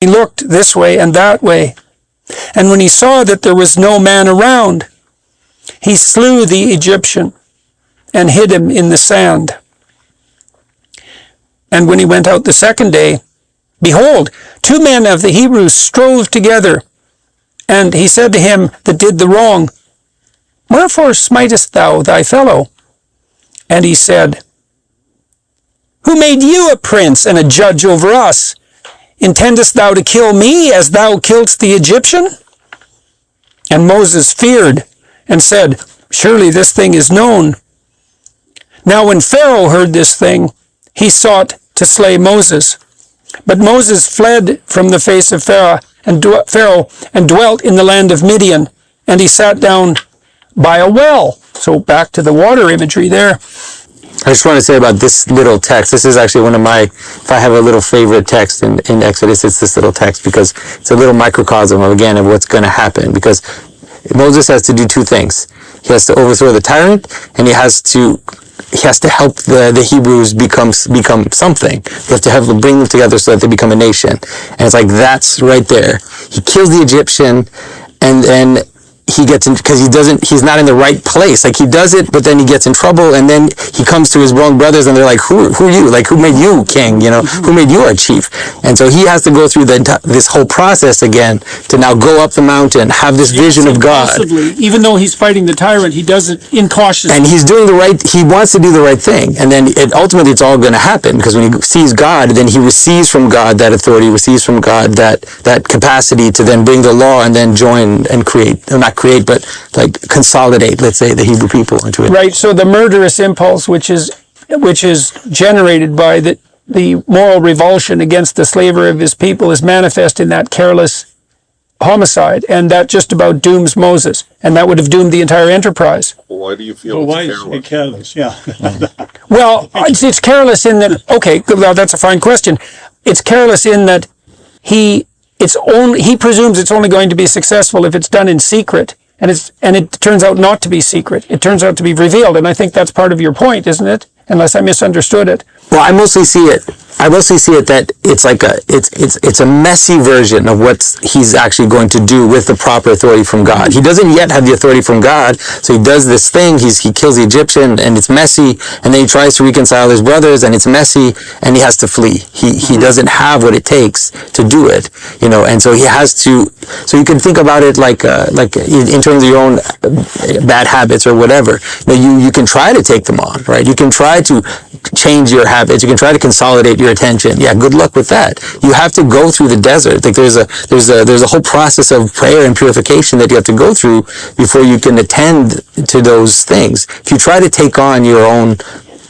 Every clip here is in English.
He looked this way and that way. And when he saw that there was no man around, he slew the Egyptian and hid him in the sand. And when he went out the second day, behold, 2 men of the Hebrews strove together. And he said to him that did the wrong, Wherefore smitest thou thy fellow? And he said, Who made you a prince and a judge over us? Intendest thou to kill me as thou killedst the Egyptian? And Moses feared and said, Surely this thing is known. Now when Pharaoh heard this thing, he sought to slay Moses. But Moses fled from the face of Pharaoh and dwelt in the land of Midian, and he sat down by a well. So back to the water imagery there. I just want to say about this little text. This is actually one of my, if I have a little favorite text in Exodus, it's this little text, because it's a little microcosm of, again, of what's going to happen. Because Moses has to do 2 things. He has to overthrow the tyrant, and he has to help the Hebrews become something. He has to bring them together so that they become a nation. And it's like, that's right there. He kills the Egyptian, and then he gets in, because he's not in the right place. Like, he does it, but then he gets in trouble, and then he comes to his own brothers, and they're like, who are you? Like, who made you king? You know, who made you our chief? And so he has to go through this whole process again to now go up the mountain, have this vision of God. Possibly, even though he's fighting the tyrant, he does it incautiously. And he's doing he wants to do the right thing. And then ultimately it's all going to happen, because when he sees God, then he receives from God that authority, receives from God that capacity to then bring the law and then join and create, but like consolidate, let's say, the Hebrew people into it. Right. So the murderous impulse, which is generated by the moral revulsion against the slavery of his people, is manifest in that careless homicide, and that just about dooms Moses, and that would have doomed the entire enterprise. Well, why do you feel why is it careless? Yeah. Well, it's careless in that. Okay, well, that's a fine question. It's careless in that he presumes it's only going to be successful if it's done in secret, and it turns out not to be secret. It turns out to be revealed, and I think that's part of your point, isn't it? Unless I misunderstood it. Well, I mostly see it that it's like it's a messy version of what he's actually going to do with the proper authority from God. He doesn't yet have the authority from God, so he does this thing. He kills the Egyptian, and it's messy, and then he tries to reconcile his brothers, and it's messy, and he has to flee. He doesn't have what it takes to do it, you know, and so he has to. So you can think about it like in terms of your own bad habits or whatever. You can try to take them on, right? You can try to change your habits. You can try to consolidate your attention. Yeah, good luck with that. You have to go through the desert. Like there's a whole process of prayer and purification that you have to go through before you can attend to those things. If you try to take on your own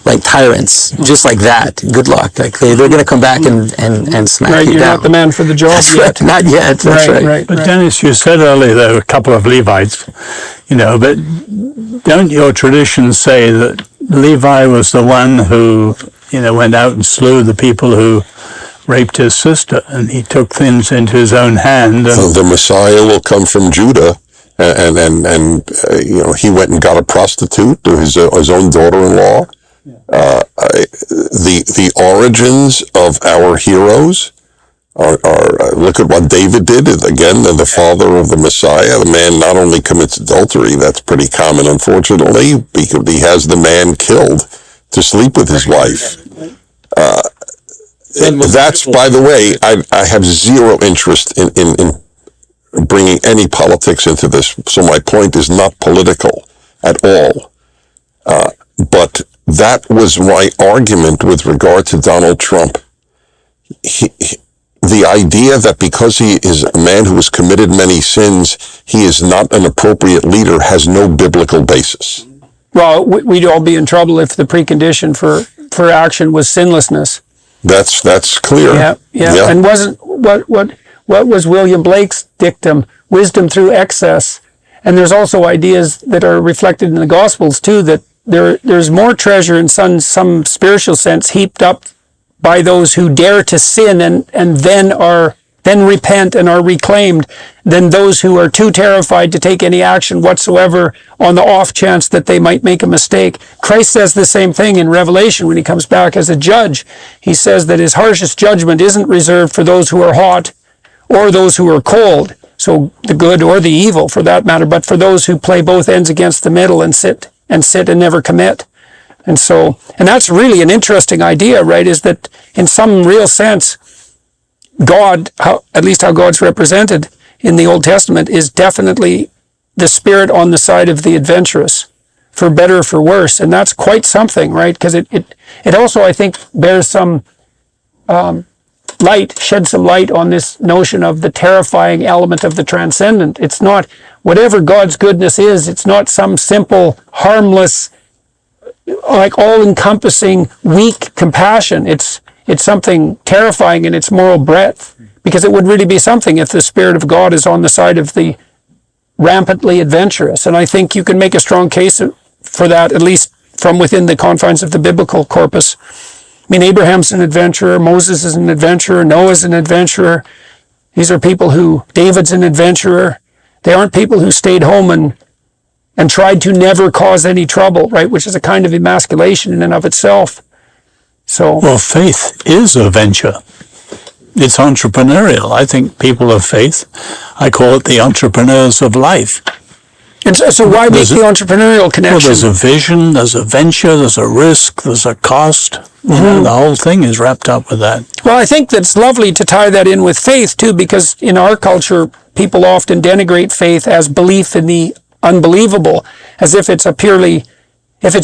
like tyrants, just like that, good luck. Like they're going to come back and smack you you're down. Not the man for the job That's yet. Right, not yet. That's right. But Dennis, you said earlier there were a couple of Levites, you know, but don't your traditions say that Levi was the one who, you know, went out and slew the people who raped his sister, and he took things into his own hand? And the Messiah will come from Judah, and you know, he went and got a prostitute to his own daughter-in-law. The origins of our heroes are look at what David did. Again, the father of the Messiah. The man not only commits adultery, that's pretty common, unfortunately, because he has the man killed to sleep with his wife. That's, by the way, I have zero interest in bringing any politics into this, so my point is not political at all. But that was my argument with regard to Donald Trump. The idea that because he is a man who has committed many sins, he is not an appropriate leader has no biblical basis. Well, we'd all be in trouble if the precondition for action was sinlessness. That's clear. Yeah. And wasn't what was William Blake's dictum? Wisdom through excess. And there's also ideas that are reflected in the Gospels too, that there's more treasure in some spiritual sense heaped up by those who dare to sin and then repent and are reclaimed than those who are too terrified to take any action whatsoever on the off chance that they might make a mistake. Christ says the same thing in Revelation when he comes back as a judge. He says that his harshest judgment isn't reserved for those who are hot or those who are cold. So the good or the evil, for that matter, but for those who play both ends against the middle and sit and never commit. And that's really an interesting idea, right? Is that in some real sense, God, at least how God's represented in the Old Testament, is definitely the spirit on the side of the adventurous, for better or for worse. And that's quite something, right? Because it also, I think, bears some shed some light on this notion of the terrifying element of the transcendent. It's not, whatever God's goodness is, it's not some simple, harmless, like all-encompassing, weak compassion. It's something terrifying in its moral breadth, because it would really be something if the Spirit of God is on the side of the rampantly adventurous. And I think you can make a strong case for that, at least from within the confines of the biblical corpus. I mean, Abraham's an adventurer, Moses is an adventurer, Noah's an adventurer. These are people David's an adventurer. They aren't people who stayed home and tried to never cause any trouble, right? Which is a kind of emasculation in and of itself. Well, faith is a venture. It's entrepreneurial. I think people of faith, I call it the entrepreneurs of life. And so why make the entrepreneurial connection? Well, there's a vision, there's a venture, there's a risk, there's a cost. Mm-hmm. The whole thing is wrapped up with that. Well, I think that's lovely to tie that in with faith, too, because in our culture, people often denigrate faith as belief in the unbelievable, as if it's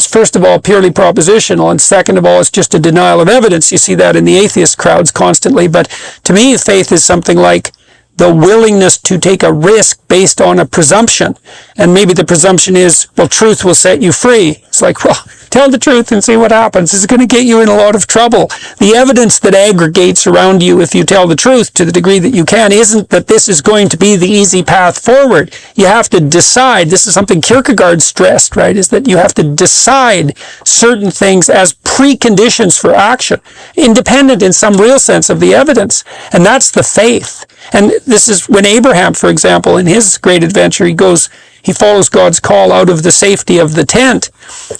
first of all purely propositional, and second of all it's just a denial of evidence. You see that in the atheist crowds constantly. But to me, faith is something like the willingness to take a risk based on a presumption. And maybe the presumption is, well, truth will set you free. It's like, well, tell the truth and see what happens. It's going to get you in a lot of trouble. The evidence that aggregates around you if you tell the truth to the degree that you can isn't that this is going to be the easy path forward. You have to decide. This is something Kierkegaard stressed, right? Is that you have to decide certain things as preconditions for action, independent in some real sense of the evidence. And that's the faith. And this is when Abraham, for example, in his great adventure, he follows God's call out of the safety of the tent.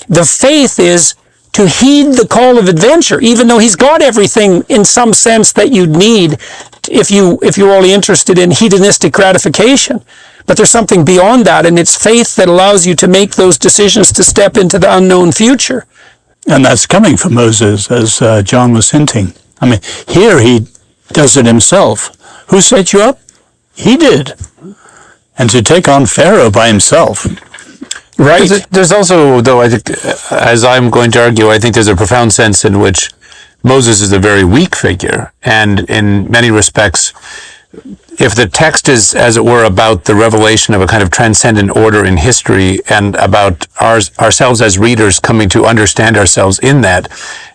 The faith is to heed the call of adventure, even though he's got everything in some sense that you'd need if you're only interested in hedonistic gratification. But there's something beyond that, and it's faith that allows you to make those decisions to step into the unknown future. And that's coming from Moses, as John was hinting. I mean, here he does it himself. Who set you up? He did. And to take on Pharaoh by himself. Right. There's also, though, I think, as I'm going to argue, I think there's a profound sense in which Moses is a very weak figure. And in many respects, if the text is, as it were, about the revelation of a kind of transcendent order in history and about ourselves as readers coming to understand ourselves in that,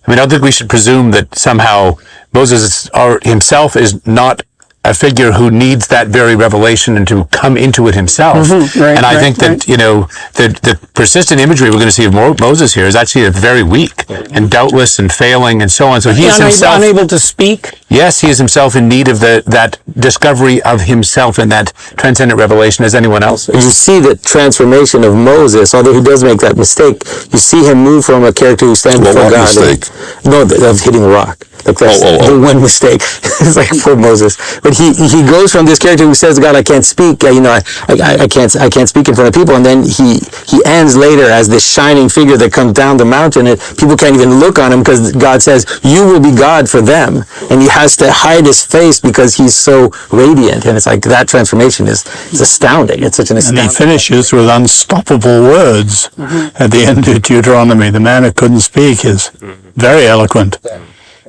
I mean, I don't think we should presume that somehow Moses himself is not a figure who needs that very revelation and to come into it himself. Mm-hmm, right, and I think that, the persistent imagery we're going to see of Moses here is actually very weak and doubtless and failing and so on. So he is himself unable to speak. Yes, he is himself in need of that discovery of himself and that transcendent revelation as anyone else is. You see the transformation of Moses, although he does make that mistake. You see him move from a character who stands before God. Of hitting a rock. Like that's the one mistake. It's like poor Moses. But he goes from this character who says to God, I can't speak, I can't speak in front of people, and then he ends later as this shining figure that comes down the mountain, and people can't even look on him because God says, you will be God for them. And he has to hide his face because he's so radiant. And it's like that transformation is astounding. It's such an astounding. And he finishes with unstoppable words at the end of Deuteronomy. The man who couldn't speak is very eloquent.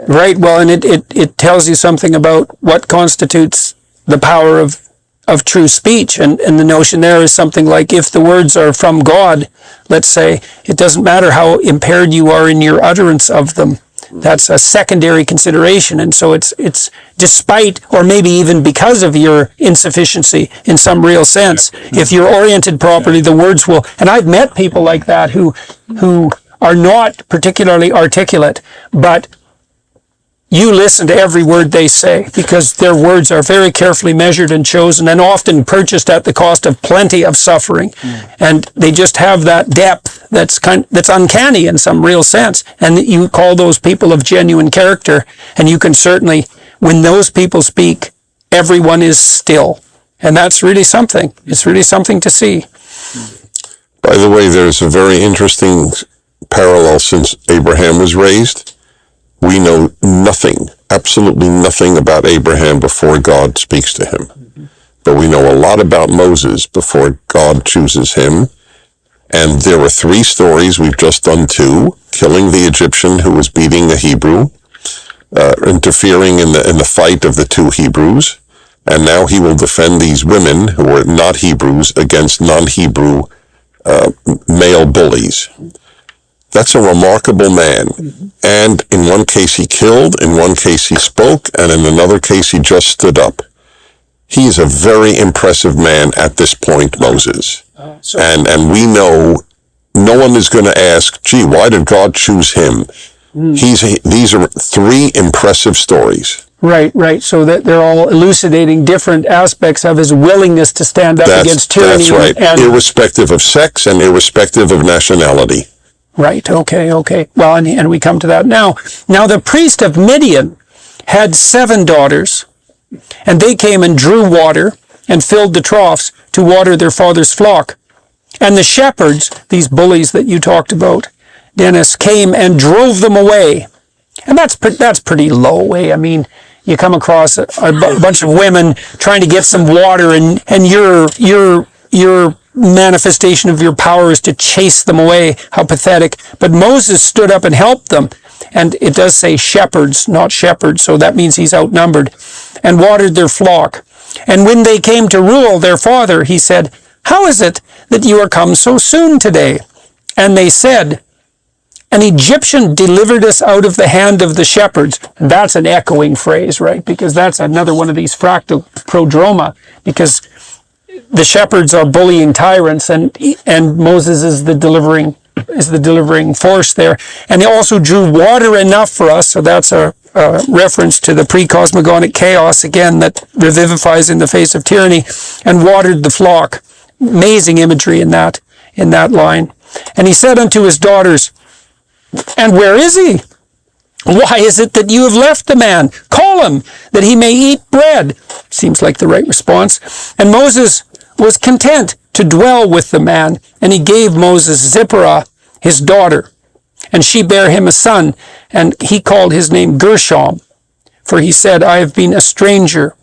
Right, well, and it tells you something about what constitutes the power of true speech, and the notion there is something like, if the words are from God, let's say, it doesn't matter how impaired you are in your utterance of them. That's a secondary consideration, and so it's despite, or maybe even because of your insufficiency in some real sense, if you're oriented properly, the words will, and I've met people like that who are not particularly articulate, but you listen to every word they say because their words are very carefully measured and chosen and often purchased at the cost of plenty of suffering. And they just have that depth that's uncanny in some real sense. And you call those people of genuine character, and you can certainly, when those people speak, everyone is still. And that's really something. It's really something to see. By the way, there's a very interesting parallel since Abraham was raised. We know nothing, absolutely nothing about Abraham before God speaks to him. But we know a lot about Moses before God chooses him. And there were 3 stories, we've just done 2, killing the Egyptian who was beating a Hebrew, interfering in the fight of the 2 Hebrews, and now he will defend these women who are not Hebrews against non-Hebrew male bullies. That's a remarkable man. And in one case he killed, in one case he spoke, and in another case he just stood up. He is a very impressive man at this point, Moses. And we know no one is going to ask, gee, why did God choose him? These are 3 impressive stories. Right. So that they're all elucidating different aspects of his willingness to stand up against tyranny. That's right. Irrespective of sex and irrespective of nationality. Right. Okay. Well, and we come to that now. Now the priest of Midian had 7 daughters, and they came and drew water and filled the troughs to water their father's flock. And the shepherds, these bullies that you talked about, Dennis, came and drove them away. And that's pretty low, eh? I mean, you come across a bunch of women trying to get some water, and your manifestation of your power is to chase them away. How pathetic. But Moses stood up and helped them. And it does say shepherds, not shepherds, so that means he's outnumbered, and watered their flock. And when they came to rule their father, he said, how is it that you are come so soon today? And they said, an Egyptian delivered us out of the hand of the shepherds. And that's an echoing phrase, right? Because that's another one of these fractal prodroma, because the shepherds are bullying tyrants, and Moses is the delivering force there. And he also drew water enough for us, so that's a reference to the pre-cosmogonic chaos, again, that revivifies in the face of tyranny, and watered the flock. Amazing imagery in that line. And he said unto his daughters, and where is he? Why is it that you have left the man? Call him, that he may eat bread. Seems like the right response. And Moses was content to dwell with the man, and he gave Moses Zipporah, his daughter, and she bare him a son, and he called his name Gershom, for he said, I have been a stranger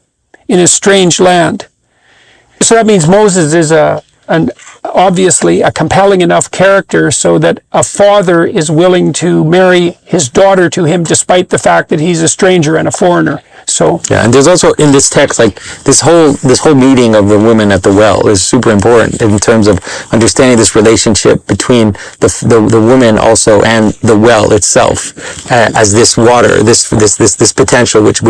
in a strange land. So that means Moses is obviously a compelling enough character so that a father is willing to marry his daughter to him despite the fact that he's a stranger and a foreigner. So yeah, and there's also in this text, like this whole meeting of the woman at the well is super important in terms of understanding this relationship between the woman also and the well itself as this water, this potential which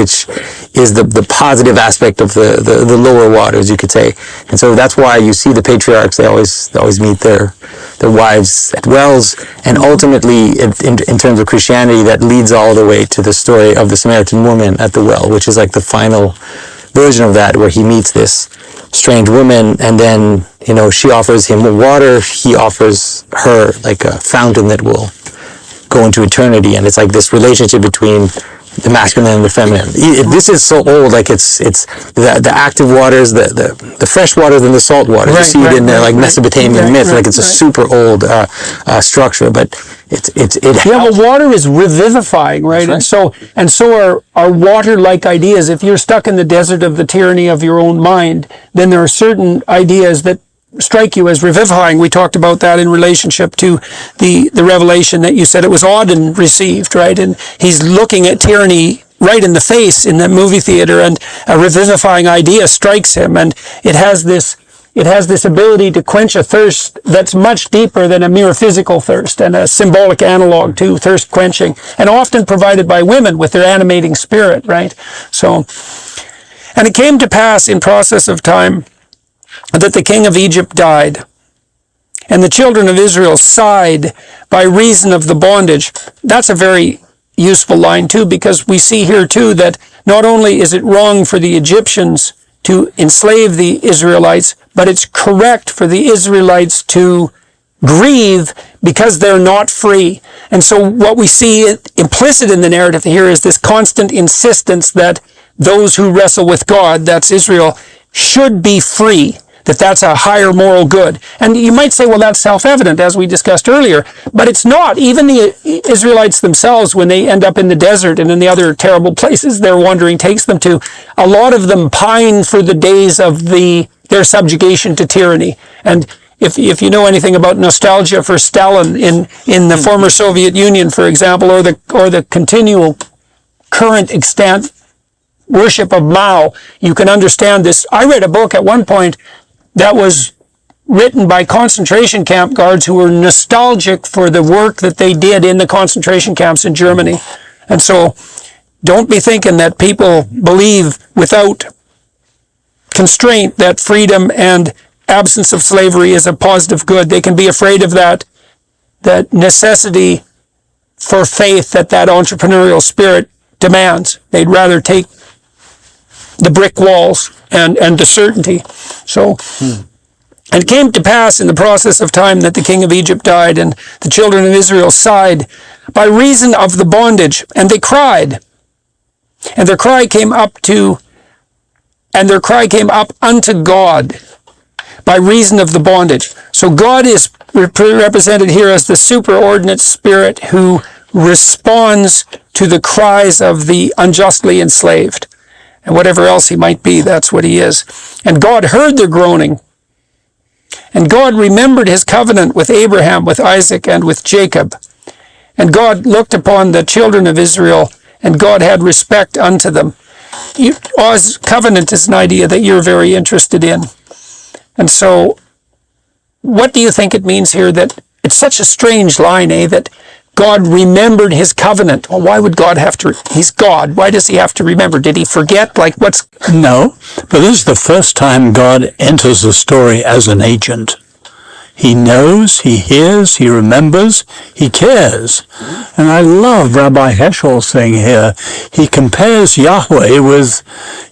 is the positive aspect of the lower waters, you could say. And so that's why you see the patriarchs, they always meet their wives at wells, and ultimately in terms of Christianity that leads all the way to the story of the Samaritan woman at the well, which is like the final version of that, where he meets this strange woman, and then she offers him water, he offers her like a fountain that will go into eternity, and it's like this relationship between the masculine and the feminine. This is so old, like it's the active waters, the fresh waters and the salt waters. You see it in like Mesopotamian myth, like it's a super old structure, but well, water is revivifying, right? And so are water-like ideas. If you're stuck in the desert of the tyranny of your own mind, then there are certain ideas that strike you as revivifying. We talked about that in relationship to the revelation that you said it was Auden received, right? And he's looking at tyranny right in the face in the movie theater, and a revivifying idea strikes him, and it has this ability to quench a thirst that's much deeper than a mere physical thirst, and a symbolic analog to thirst quenching, and often provided by women with their animating spirit, right? So, and it came to pass in process of time that the king of Egypt died, and the children of Israel sighed by reason of the bondage. That's a very useful line too, because we see here too that not only is it wrong for the Egyptians to enslave the Israelites, but it's correct for the Israelites to grieve because they're not free. And so what we see implicit in the narrative here is this constant insistence that those who wrestle with God, that's Israel, should be free, that's a higher moral good. And you might say, well, that's self-evident, as we discussed earlier, but it's not. Even the Israelites themselves, when they end up in the desert and in the other terrible places their wandering takes them to, a lot of them pine for the days of their subjugation to tyranny. And if you know anything about nostalgia for Stalin in the former Soviet Union, for example, or the continual current extant worship of Mao, you can understand this. I read a book at one point that was written by concentration camp guards who were nostalgic for the work that they did in the concentration camps in Germany. And so don't be thinking that people believe without constraint that freedom and absence of slavery is a positive good. They can be afraid of that necessity for faith that entrepreneurial spirit demands. They'd rather take the brick walls and the certainty. So, and it came to pass in the process of time that the king of Egypt died, and the children of Israel sighed by reason of the bondage, and they cried, and their cry came up unto God by reason of the bondage. So God is represented here as the superordinate spirit who responds to the cries of the unjustly enslaved. And whatever else he might be, that's what he is. And God heard their groaning. And God remembered his covenant with Abraham, with Isaac, and with Jacob. And God looked upon the children of Israel, and God had respect unto them. Covenant is an idea that you're very interested in. And so, what do you think it means here? That it's such a strange line, that God remembered his covenant. Well, why would God have to? He's God. Why does he have to remember? Did he forget? No, but this is the first time God enters the story as an agent. He knows, he hears, he remembers, he cares. And I love Rabbi Heschel's thing here. He compares Yahweh with,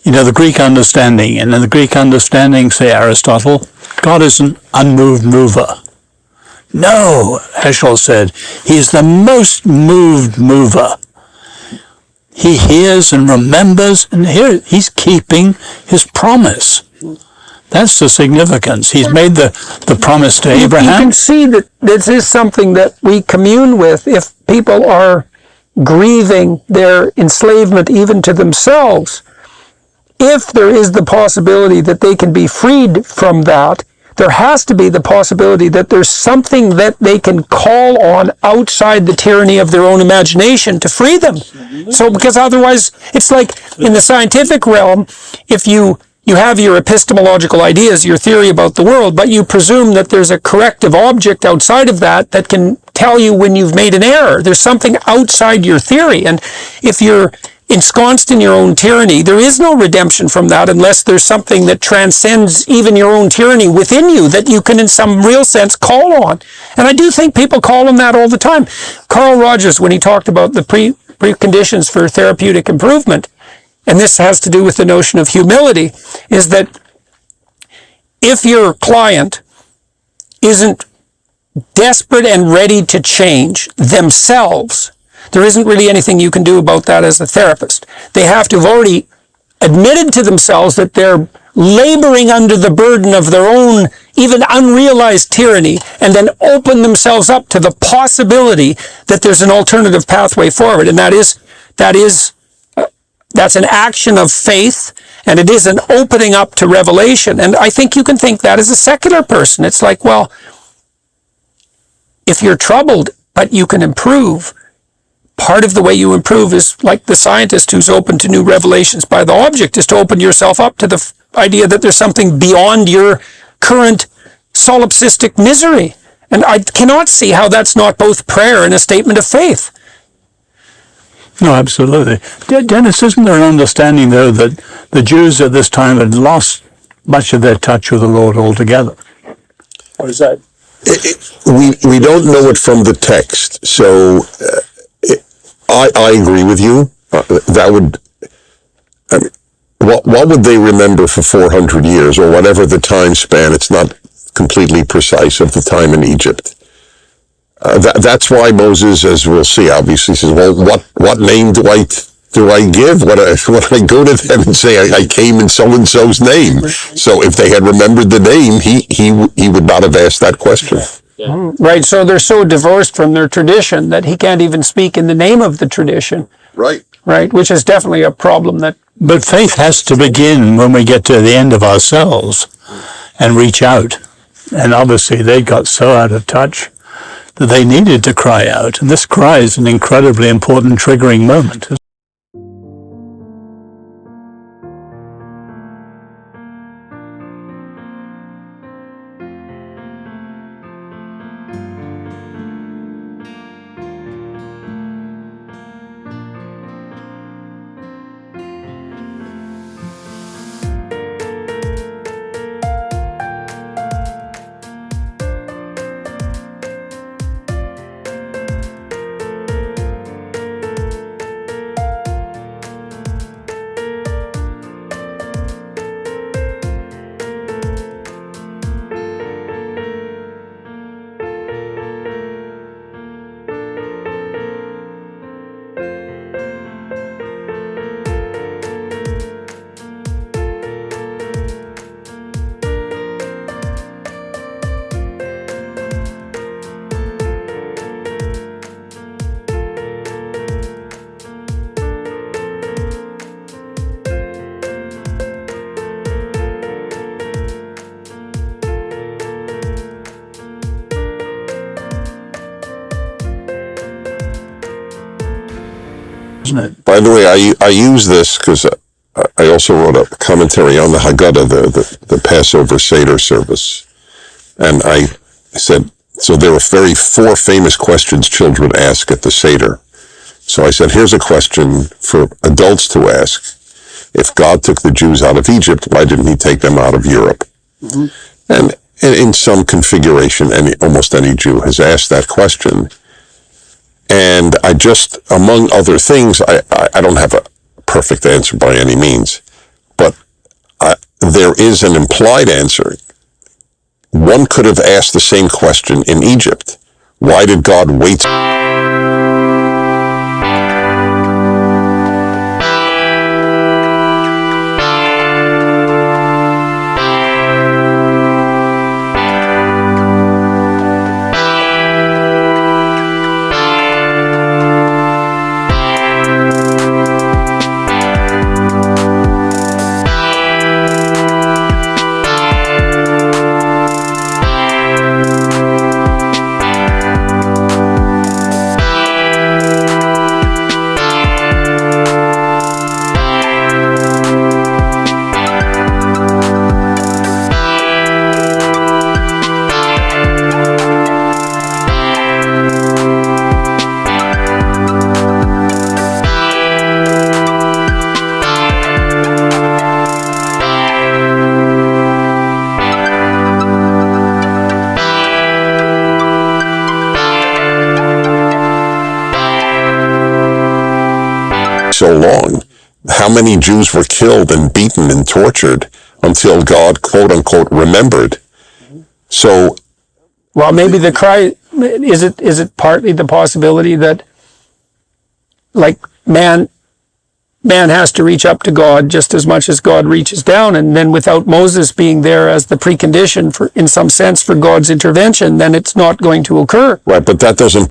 the Greek understanding. And in the Greek understanding, say Aristotle, God is an unmoved mover. No, Heschel said, he's the most moved mover. He hears and remembers, and here he's keeping his promise. That's the significance. He's made the promise to Abraham. You can see that this is something that we commune with if people are grieving their enslavement even to themselves. If there is the possibility that they can be freed from that, there has to be the possibility that there's something that they can call on outside the tyranny of their own imagination to free them. So, because otherwise, it's like in the scientific realm, if you have your epistemological ideas, your theory about the world, but you presume that there's a corrective object outside of that can tell you when you've made an error. There's something outside your theory. And if you're ensconced in your own tyranny, there is no redemption from that unless there's something that transcends even your own tyranny within you that you can in some real sense call on. And I do think people call on that all the time. Carl Rogers, when he talked about the preconditions for therapeutic improvement, and this has to do with the notion of humility, is that if your client isn't desperate and ready to change themselves, there isn't really anything you can do about that as a therapist. They have to have already admitted to themselves that they're laboring under the burden of their own even unrealized tyranny, and then open themselves up to the possibility that there's an alternative pathway forward. And that's an action of faith, and it is an opening up to revelation. And I think you can think that as a secular person. It's like, well, if you're troubled, but you can improve, part of the way you improve is like the scientist who's open to new revelations by the object, is to open yourself up to the idea that there's something beyond your current solipsistic misery. And I cannot see how that's not both prayer and a statement of faith. No, absolutely. Dennis, isn't there an understanding, though, that the Jews at this time had lost much of their touch with the Lord altogether? Or is that? We don't know it from the text, so I agree with you. What would they remember for 400 years, or whatever the time span? It's not completely precise of the time in Egypt. That's why Moses, as we'll see, obviously says, well, what name do I do I give when I go to them and say I came in so-and-so's name? So if they had remembered the name, he would not have asked that question. Yeah. Right, so they're so divorced from their tradition that he can't even speak in the name of the tradition. Right. Right, which is definitely a problem that... But faith has to begin when we get to the end of ourselves and reach out. And obviously they got so out of touch that they needed to cry out. And this cry is an incredibly important triggering moment. By the way, I use this because I also wrote a commentary on the Haggadah, the Passover Seder service. And I said, so there are four famous questions children ask at the Seder. So I said, here's a question for adults to ask. If God took the Jews out of Egypt, why didn't he take them out of Europe? Mm-hmm. And in some configuration, almost any Jew has asked that question. And I just, among other things, I don't have a perfect answer by any means, but there is an implied answer. One could have asked the same question in Egypt. Why did God wait? So long. How many Jews were killed and beaten and tortured until God, quote unquote, remembered? So, well, maybe the cry is it partly the possibility that, like, man has to reach up to God just as much as God reaches down, and then without Moses being there as the precondition for, in some sense, for God's intervention, then it's not going to occur. Right, but that doesn't